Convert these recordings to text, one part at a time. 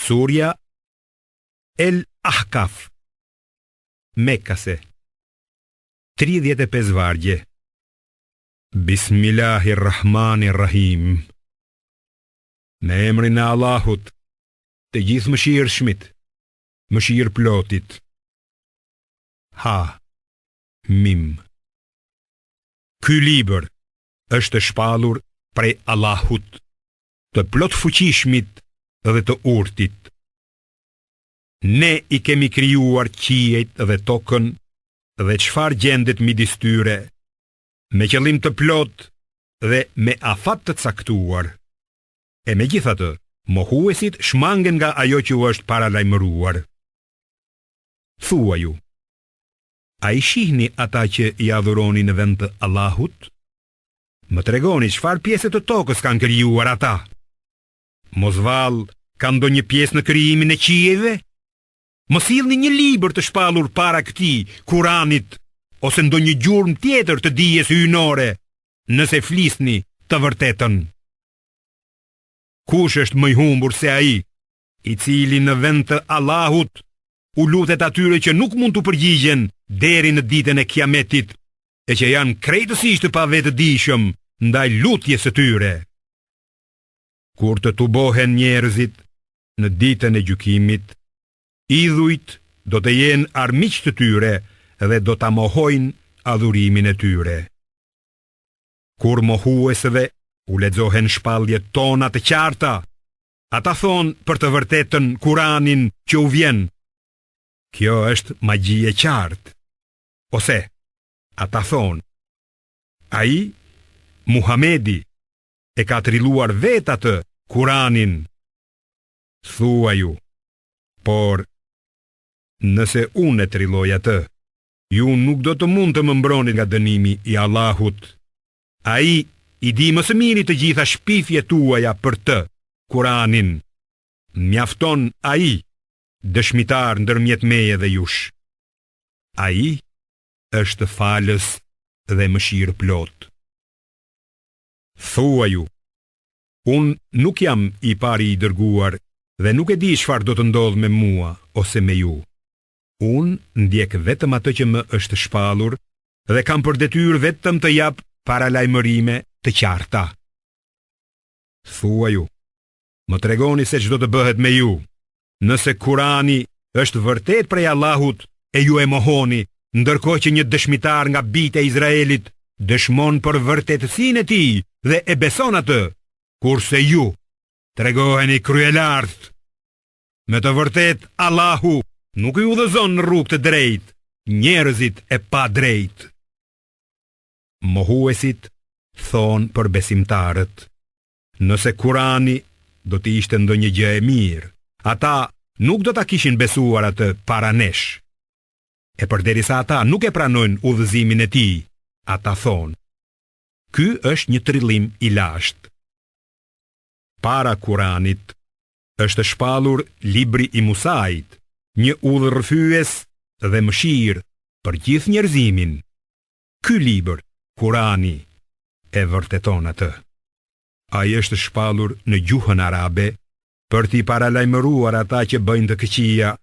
Surja El Ahkaf, Mekase, 35 vargje. Bismillahirrahmanirrahim. Me emrin e Allahut, të gjithë mëshirshmit, mëshirë plotit. Ha Mim. Ky libër është shpallur prej Allahut, të plot fuqishmit dhe të urtit. Ne i kemi krijuar qiejt dhe tokën dhe çfarë gjendet midis tyre, me qëllim të plot dhe me afat të caktuar. E megjithatë, mohuesit shmangen nga ajo që u është paralajmëruar. Thuaju, a i shihni ata që i adhuroni në vend të Allahut? Më tregoni çfarë pjesë të tokës kanë krijuar ata? Mos vallë, kanë ndonjë pjesë në krijimin e qiejve? Mos sillni një libër të shpallur para këtij, Kuranit, ose ndonjë gjurmë tjetër të dijes hyjnore, nëse flisni të vërtetën. Kush është më i humbur se ai, i cili në vend të Allahut u lutet atyre që nuk mund të përgjigjen deri në ditën e Kiametit, e që janë krejtësisht të pavetëdijshëm ndaj lutjes së tyre. Kur të tubohen njerëzit në ditën e gjykimit, idhujt do të jenë armiq të tyre dhe do ta mohojnë adhurimin e tyre. Kur mohuesve u lexohen shpalljet tona të qarta, ata thonë për të vërtetën Kuranin që u vjen, kjo është magji e qartë. Ose ata thonë, ai, Muhamedi, e ka trilluar vetë atë Kuranin. Thuaju, por nëse unë e trilloj atë, ju nuk do të mund të më mbroni nga dënimi i Allahut. Ai i di më së miri të gjitha shpifjet tuaja për të, Kuranin. Mjafton ai, dëshmitar ndërmjet meje dhe jush. Ai është falës dhe mëshirë plot. Thuaju, unë nuk jam i pari i dërguar dhe nuk e di çfarë do të ndodh me mua ose me ju. Unë ndjek vetëm atë që më është shpallur dhe kam për detyrë vetëm të jap paralajmërime të qarta. Thuaju, më tregoni se ç'do të bëhet me ju, nëse Kurani është vërtet prej Allahut e ju e mohoni, ndërkohë që një dëshmitar nga bijtë e Izraelit dëshmon për vërtetësinë e tij dhe e beson atë, kurse ju tregoheni kryelartë. Me të vërtet Allahu nuk i udhëzon në rrugë të drejtë njerëzit e pa drejtë. Mohuesit thonë për besimtarët, nëse Kurani do të ishte ndonjë gjë e mirë, ata nuk do ta kishin besuar atë para nesh. E përderisa ata nuk e pranojnë udhëzimin e tij, ata thonë, ky është një trillim i lashtë. Para Kuranit është shpallur libri i Musait, një udhërrëfyes dhe mëshirë për gjithë njerëzimin. Ky libër, Kurani, e vërteton atë. Ai është shpallur në gjuhën arabe për t'i paralajmëruar ata që bëjnë të këqija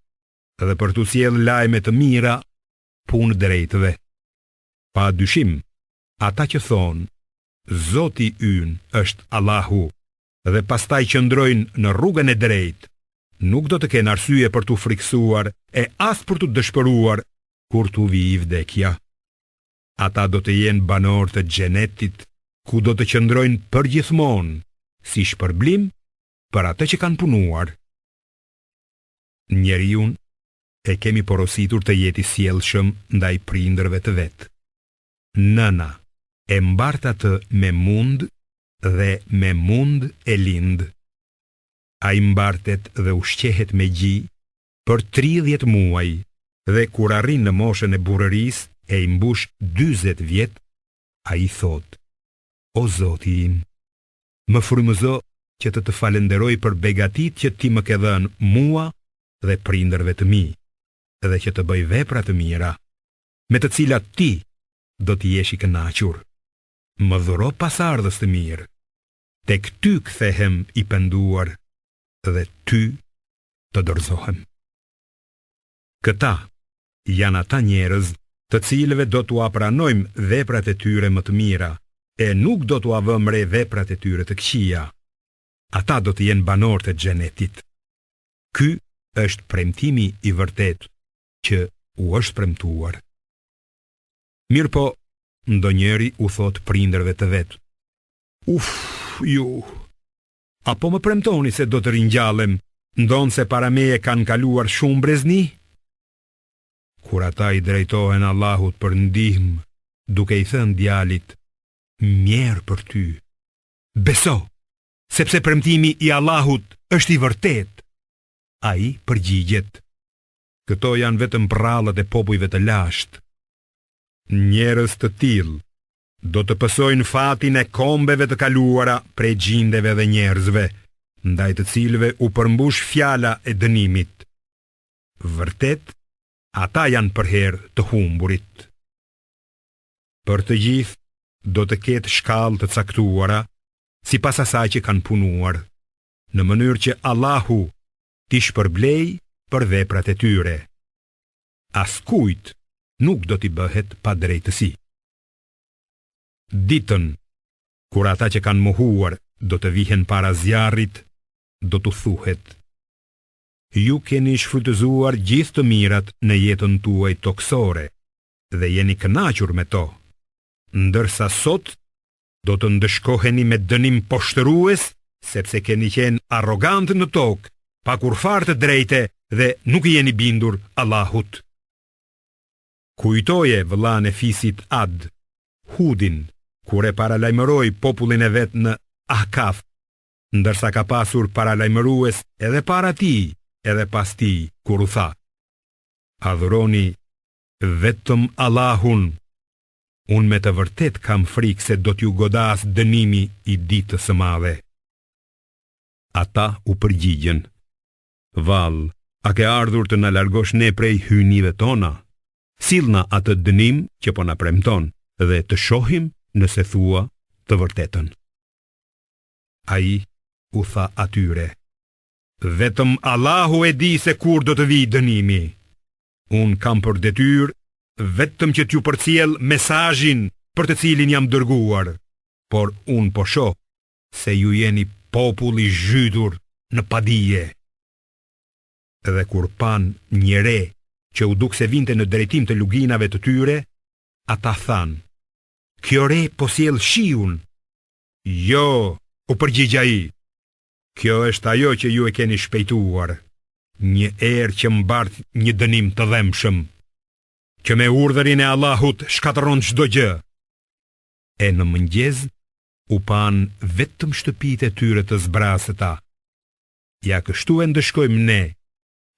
dhe për t'u sjellë lajme të mira, punë drejtëve. Pa dyshim, ata që thonë, Zoti ynë është Allahu, dhe pastaj qëndrojnë në rrugën e drejtë, nuk do të kenë arsye për t'u friksuar e as për t'u dëshpëruar kur t'u vijë vdekja. Ata do të jenë banor të xhenetit, ku do të qëndrojnë përgjithmonë, si shpërblim për atë që kanë punuar. Njeriun e kemi porositur të jetë i sjellshëm ndaj prindërve të vet. Nëna e mbart atë me mund dhe me mund e lind. Ai mbartet dhe ushqehet me gji për 30 muaj dhe kur arrin në moshën e burrërisë e i mbush 40 vjet, ai thot: O Zoti im, më frymëzo që të falenderoj për begatit që ti më ke dhënë mua dhe prindërve të mi, dhe që të bëj vepra të mira, me të cilat ti do t'i jesh i kënaqur. Më dhuro pasardhës të mirë, tek ty kthehem i penduar, dhe ty të dorëzohem. Këta janë ata njerëz të cilëve do t'u apranojmë veprat e tyre më të mira, e nuk do t'u avëm re veprat e tyre të këqija. Ata do të jenë banorët e xhenetit. Ky është premtimi i vërtet që u është premtuar. Mirë po, ndonjëri u thot prindërve të vet: "Uf, ju, apo më premtoni se do të ringjallem, ndonë se para meje kanë kaluar shumë brezni?" Kur ata i drejtohen Allahut për ndihmë, duke i thënë djalit: "Mjerë për ty, beso, sepse premtimi i Allahut është i vërtet." Ai përgjigjet: "Këto janë vetëm prallët e popujve të lashtë." Njerëz të tillë do të pësojnë fatin e kombeve të kaluara prej gjindeve dhe njerëzve, ndaj të cilëve u përmbush fjala e dënimit. Vërtet, ata janë për herë të humburit. Për të gjithë do të ketë shkallë të caktuara, sipas asaj që kanë punuar, në mënyrë që Allahu t'i shpërblej për veprat e tyre. Askujt nuk do t'i bëhet pa drejtësi. Ditën, kur ata që kanë mohuar do të vihen para zjarrit, do t'u thuhet: "Ju keni shfrytëzuar gjithë të mirat në jetën tuaj toksore dhe jeni kënaqur me to, ndërsa sot do të ndëshkoheni me dënim poshtërues, sepse keni qenë arrogant në tokë, pa kurfar të drejte dhe nuk i jeni bindur Allahut." Kujtoje vëllain e fisit Ad, Hudin, kur e paralajmëroi popullin e vet në Ahkaf, ndërsa ka pasur paralajmërues edhe para tij, edhe pas tij, kur u tha: "Adhuroni vetëm Allahun. Unë me të vërtet kam frikë se do t'ju godas dënimi i ditës së madhe." Ata u përgjigjen: "Vall, a ke ardhur të na largosh ne prej hyjnive tona? Sillna atë dënim që po na premton dhe të shohim nëse thua të vërtetën." Ai u tha atyre: "Vetëm Allahu e di se kur do të vijë dënimi. Unë kam për detyrë vetëm që t'ju përcjell mesazhin për të cilin jam dërguar, por unë po shoh se ju jeni popull i zhytur në padije." Dhe kur pan një re që u duk se vinte në drejtim të luginave të tyre, ata thanë: "Kjo re po sjell shiun." "Jo," u përgjigj ai, "kjo është ajo që ju e keni shpejtuar, një erë që mbart një dënim të dhemshëm, që me urdhërin e Allahut shkatërron çdo gjë." E në mëngjes u pan vetëm shtëpitë e tyre të zbrasëta. Ja kështu e ndëshkojmë ne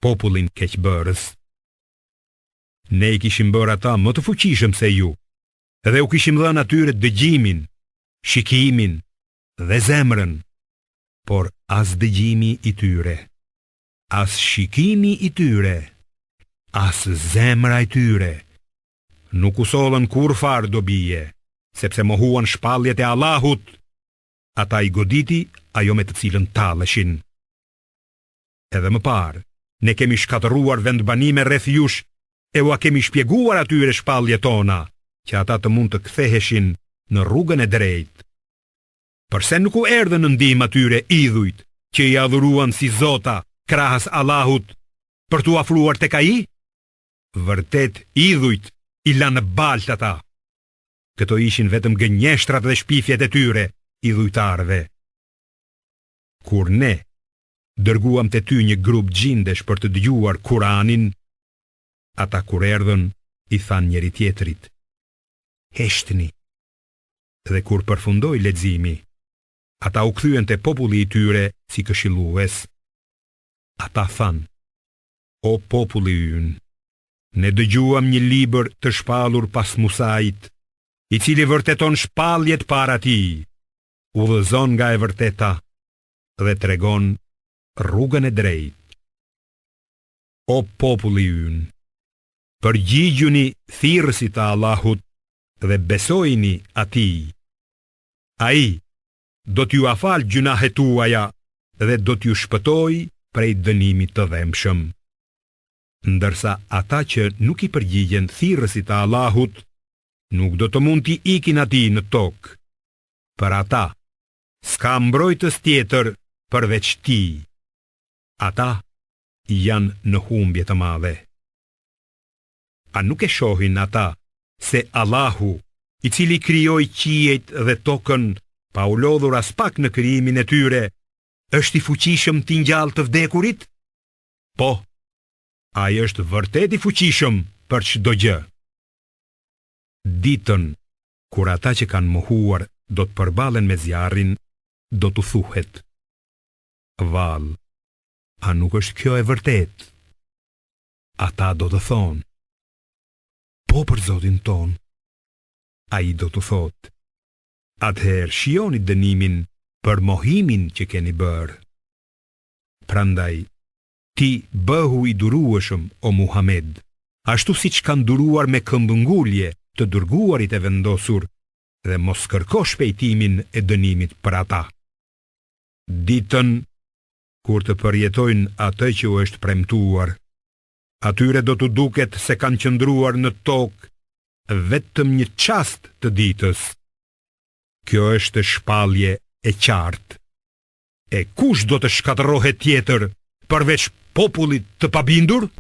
popullin keqbërës. Ne i kishim bërë ata më të fuqishëm se ju, dhe u kishim dhënë atyre dëgjimin, shikimin dhe zemrën, por as dëgjimi i tyre, as shikimi i tyre, as zemra i tyre nuk u sollën kurfar dobije, sepse mohuan shpalljet e Allahut. Ata i goditi ajo me të cilën talleshin. Edhe më parë, ne kemi shkatëruar vendbanime rreth jush, e ua kemi shpjeguar atyre shpalljet tona, që ata të mund të ktheheshin në rrugën e drejtë. Përse nuk u erdhën në ndihmë atyre idhujt që i adhuruan si zota krahas Allahut për t'u afruar tek ai? Vërtet idhujt i lanë balt ata. Këto ishin vetëm gënjeshtrat dhe shpifjet e tyre idhujtarëve. Kur ne dërguam te ty një grup gjindesh për të dëgjuar Kur'anin, ata kur erdhën i than njëri tjetrit: "Heshtni." Dhe kur përfundoi leximi, ata u kthyen te populli i tyre si këshillues. Ata than: "O populli ynë, ne dëgjuam një libër të shpallur pas Musait, i cili vërteton shpalljet para tij, udhëzon nga e vërteta dhe tregon rrugën e drejtë. O populli ynë, përgjigjuni thirrësit të Allahut dhe besojini atij. Ai do t'ju afal gjunahet tuaja dhe do t'ju shpëtoj prej dënimit të dhemshëm. Ndërsa ata që nuk i përgjigjen thirrësit të Allahut, nuk do të mund t'i ikin atij në tokë. Për ata, s'ka mbrojtës tjetër përveç tij. Ata janë në humbje të madhe. A nuk e shohin ata se Allahu, i cili krijoi qiejt dhe tokën, pa u lodhur as pak në krijimin e tyre, është i fuqishëm t'i ngjallë të vdekurit? Po, ai është vërtet i fuqishëm për çdo gjë. Ditën kur ata që kanë mohuar do të përballen me zjarrin, do t'u thuhet: Vallë, a nuk është kjo e vërtet? Ata do të thonë: Po, për Zotin ton. Ai do të thotë: Atëherë shijoni dënimin për mohimin që keni bërë. Prandaj, ti bëhu i durueshëm, o Muhammed, ashtu siç kanë duruar me këmbëngulje të dërguarit e vendosur, dhe mos kërko shpejtimin e dënimit për ata. Ditën kur të përjetojnë atë që u është premtuar, atyre do t'u duket se kanë qëndruar në tokë vetëm një çast të ditës. Kjo është shpallje e qartë. E kush do të shkatërrohet tjetër përveç popullit të pabindur?